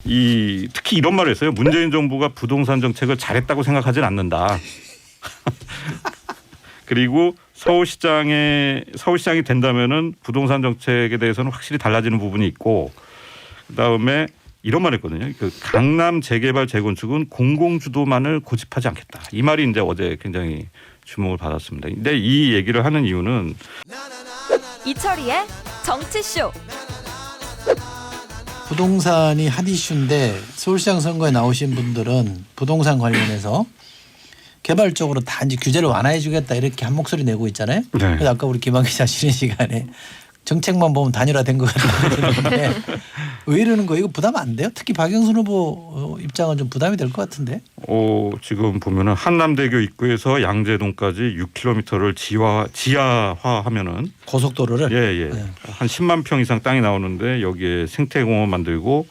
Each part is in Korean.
특히 이런 말을 했어요. 문재인 정부가 부동산 정책을 잘했다고 생각하진 않는다. 그리고 서울시장이 된다면은 부동산 정책에 대해서는 확실히 달라지는 부분이 있고, 그다음에 이런 말 했거든요. 그 강남 재개발 재건축은 공공주도만을 고집하지 않겠다. 이 말이 이제 어제 굉장히 주목을 받았습니다. 근데 이 얘기를 하는 이유는 이철이의 정치쇼. 부동산이 핫 이슈인데 서울시장 선거에 나오신 분들은 부동산 관련해서 개발적으로 다 이제 규제를 완화해 주겠다 이렇게 한 목소리 내고 있잖아요. 네. 그래서 아까 우리 김한 기자 쉬는 시간에 정책만 보면 단일화된 것 같은데 왜 이러는 거예요? 이거 부담 안 돼요? 특히 박영선 후보 입장은 좀 부담이 될 것 같은데. 지금 보면은 한남대교 입구에서 양재동까지 6km를 지하화하면은 고속도로를. 예. 네. 한 10만 평 이상 땅이 나오는데 여기에 생태공원 만들고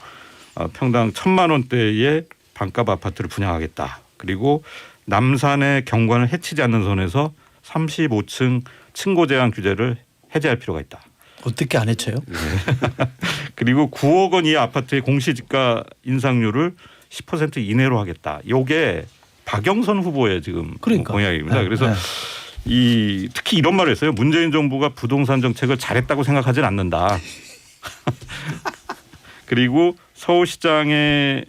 평당 1,000만 원대의 반값 아파트를 분양하겠다. 그리고 남산의 경관을 해치지 않는 선에서 35층 층고 제한 규제를 해제할 필요가 있다. 어떻게 안 해쳐요? 그리고 9억 원 이하 아파트의 공시지가 인상률을 10% 이내로 하겠다. 이게 박영선 후보의 지금 그러니까. 공약입니다. 네, 그래서 네. 특히 이런 말을 했어요. 문재인 정부가 부동산 정책을 잘했다고 생각하진 않는다. 그리고 서울시장이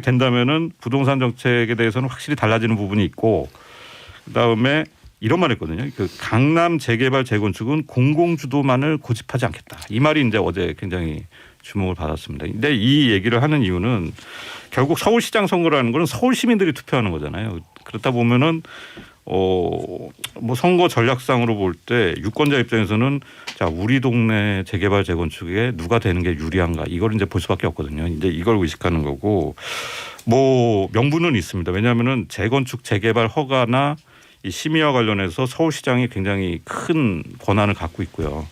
된다면은 부동산 정책에 대해서는 확실히 달라지는 부분이 있고, 그다음에 이런 말 했거든요. 그 강남 재개발 재건축은 공공주도만을 고집하지 않겠다. 이 말이 이제 어제 굉장히 주목을 받았습니다. 근데 이 얘기를 하는 이유는 결국 서울시장 선거라는 거는 서울 시민들이 투표하는 거잖아요. 그렇다 보면은 뭐 선거 전략상으로 볼 때 유권자 입장에서는 자, 우리 동네 재개발 재건축에 누가 되는 게 유리한가 이걸 이제 볼 수밖에 없거든요. 이제 이걸 의식하는 거고, 뭐 명분은 있습니다. 왜냐하면은 재건축 재개발 허가나 이 심의와 관련해서 서울시장이 굉장히 큰 권한을 갖고 있고요.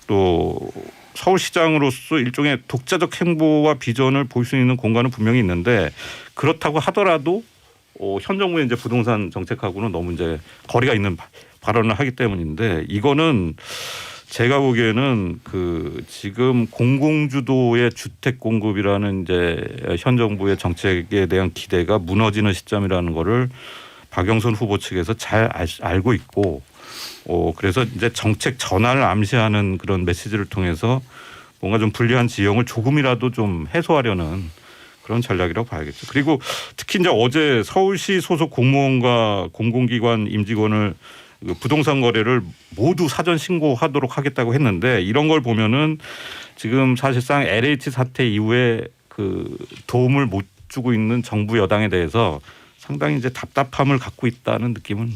또 서울시장으로서 일종의 독자적 행보와 비전을 볼 수 있는 공간은 분명히 있는데, 그렇다고 하더라도 현 정부의 이제 부동산 정책하고는 너무 이제 거리가 있는 발언을 하기 때문인데, 이거는 제가 보기에는 그 지금 공공주도의 주택 공급이라는 이제 현 정부의 정책에 대한 기대가 무너지는 시점이라는 거를 박영선 후보 측에서 잘 알고 있고, 그래서 이제 정책 전환을 암시하는 그런 메시지를 통해서 뭔가 좀 불리한 지형을 조금이라도 좀 해소하려는 그런 전략이라고 봐야겠죠. 그리고 특히 이제 어제 서울시 소속 공무원과 공공기관 임직원을 부동산 거래를 모두 사전 신고하도록 하겠다고 했는데, 이런 걸 보면은 지금 사실상 LH 사태 이후에 그 도움을 못 주고 있는 정부 여당에 대해서 상당히 이제 답답함을 갖고 있다는 느낌은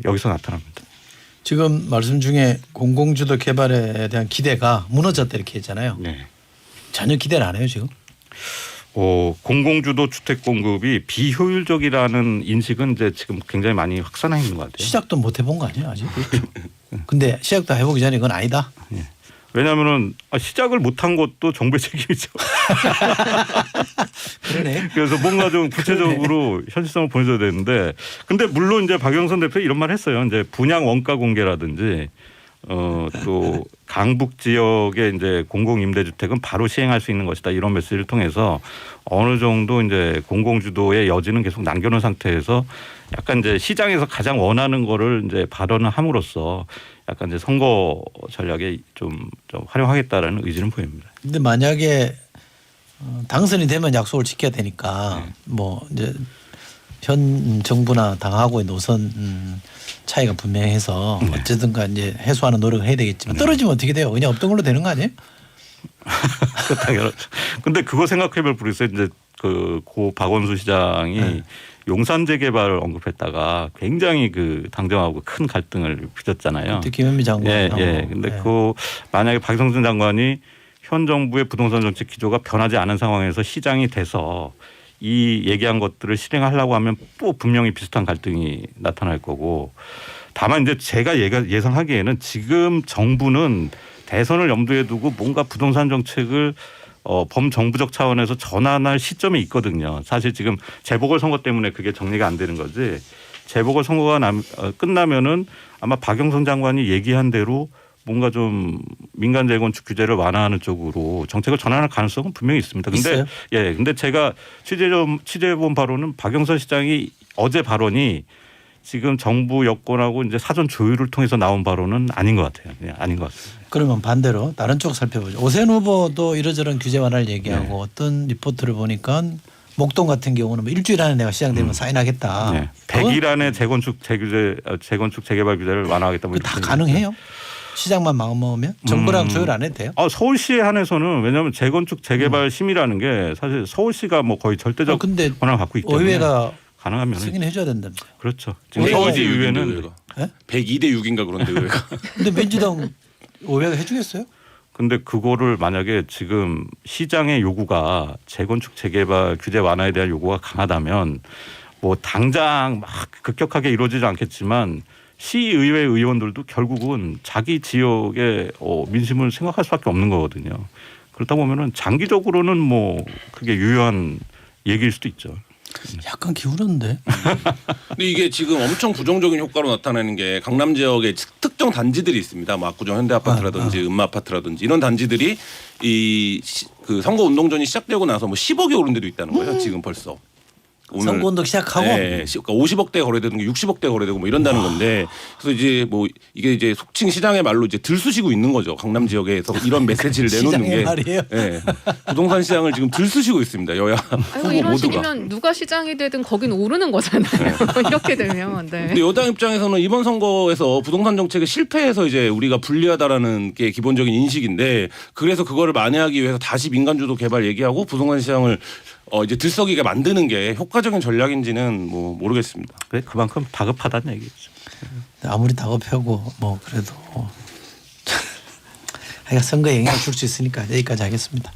여기서 나타납니다. 지금 말씀 중에 공공주도 개발에 대한 기대가 무너졌다 이렇게 했잖아요. 네. 전혀 기대를 안 해요 지금. 공공주도 주택 공급이 비효율적이라는 인식은 이제 지금 굉장히 많이 확산해 있는 것 같아요. 시작도 못 해본 거 아니에요 아직? 근데 시작도 해보기 전에 그건 아니다. 예. 왜냐하면은 시작을 못한 것도 정부의 책임이죠. 그러네. 그래서 뭔가 좀 구체적으로 현실성을 보여줘야 되는데, 근데 물론 이제 박영선 대표 이런 말 했어요. 이제 분양 원가 공개라든지 또 강북 지역의 이제 공공임대주택은 바로 시행할 수 있는 것이다, 이런 메시지를 통해서 어느 정도 이제 공공주도의 여지는 계속 남겨놓은 상태에서 약간 이제 시장에서 가장 원하는 거를 이제 발언을 함으로써 약간 이제 선거 전략에 좀 활용하겠다라는 의지는 보입니다. 근데 만약에 당선이 되면 약속을 지켜야 되니까 뭐 이제 현 정부나 당하고의 노선 차이가 분명해서 어쨌든가 이제 해소하는 노력을 해야 되겠지만 떨어지면 어떻게 돼요? 그냥 없던 걸로 되는 거 아니에요? 당연하죠. 근데 그거 생각해볼 필요 있어요. 이제 고 박원순 시장이 용산 재개발을 언급했다가 굉장히 그 당정하고 큰 갈등을 빚었잖아요. 그때 김현미 장관. 예. 근데 만약에 박성준 장관이 현 정부의 부동산 정책 기조가 변하지 않은 상황에서 시장이 돼서 이 얘기한 것들을 실행하려고 하면 또 분명히 비슷한 갈등이 나타날 거고, 다만 이제 제가 예상하기에는 지금 정부는 대선을 염두에 두고 뭔가 부동산 정책을 범정부적 차원에서 전환할 시점이 있거든요. 사실 지금 재보궐선거 때문에 그게 정리가 안 되는 거지, 재보궐선거가 끝나면은 아마 박영선 장관이 얘기한 대로 뭔가 좀 민간 재건축 규제를 완화하는 쪽으로 정책을 전환할 가능성은 분명히 있습니다. 근데 있어요? 근데 제가 취재해본 바로는 박영선 시장이 어제 발언이 지금 정부 여권하고 이제 사전 조율을 통해서 나온 발언은 아닌 것 같아요. 그냥 아닌 것 같습니다. 그러면 반대로 다른 쪽 살펴보죠. 오세훈 후보도 이러저런 규제 완화를 얘기하고 어떤 리포트를 보니까 목동 같은 경우는 뭐 일주일 안에 내가 시장 되면 사인하겠다. 네. 100일 안에 재건축 재개발 규제를 완화하겠다. 뭐 다 이렇게 가능해요? 시장만 마음먹으면 정부랑 조율 안 해도 돼요? 서울시에 한해서는 왜냐하면 재건축 재개발 심의라는 게 사실 서울시가 뭐 거의 절대적 근데 권한을 갖고 있기 때문에 의회가 가능하면 승인해 줘야 된다면서요. 그렇죠. 지금 102대 서울시 6인데 의회는 의회가. 네? 102대 6인가 그런데 의회가. 근데 민주당 의회가 해주겠어요? 근데 그거를 만약에 지금 시장의 요구가 재건축 재개발 규제 완화에 대한 요구가 강하다면 뭐 당장 막 급격하게 이루어지지 않겠지만 시의회 의원들도 결국은 자기 지역의 민심을 생각할 수밖에 없는 거거든요. 그렇다 보면은 장기적으로는 뭐 그게 유효한 얘기일 수도 있죠. 약간 기울었는데. 근데 이게 지금 엄청 부정적인 효과로 나타나는 게 강남 지역에 특정 단지들이 있습니다. 뭐 압구정 현대아파트라든지 음마아파트라든지 이런 단지들이 그 선거 운동 전이 시작되고 나서 뭐 10억이 오른 데도 있다는 거예요. 지금 벌써. 오늘 선거운동 시작하고 네, 그러니까 50억대 거래되는 게 60억대 거래되고 뭐 이런다는 건데 그래서 이제 뭐 이게 이제 속칭 시장의 말로 이제 들쑤시고 있는 거죠. 강남 지역에서 이런 메시지를 내놓는 시장의 게 말이에요? 네, 부동산 시장을 지금 들쑤시고 있습니다. 여야 아이고, 후보 이런 모두가. 식이면 누가 시장이 되든 거긴 오르는 거잖아요. 이렇게 되면. 네. 근데 여당 입장에서는 이번 선거에서 부동산 정책에 실패해서 이제 우리가 불리하다라는 게 기본적인 인식인데 그래서 그거를 만회하기 위해서 다시 민간주도 개발 얘기하고 부동산 시장을 이제 들썩이게 만드는 게 효과적인 전략인지는 뭐 모르겠습니다. 그래 그만큼 다급하다는 얘기죠. 아무리 다급하고 뭐 그래도 하여간 선거에 영향을 줄 수 있으니까 여기까지 하겠습니다.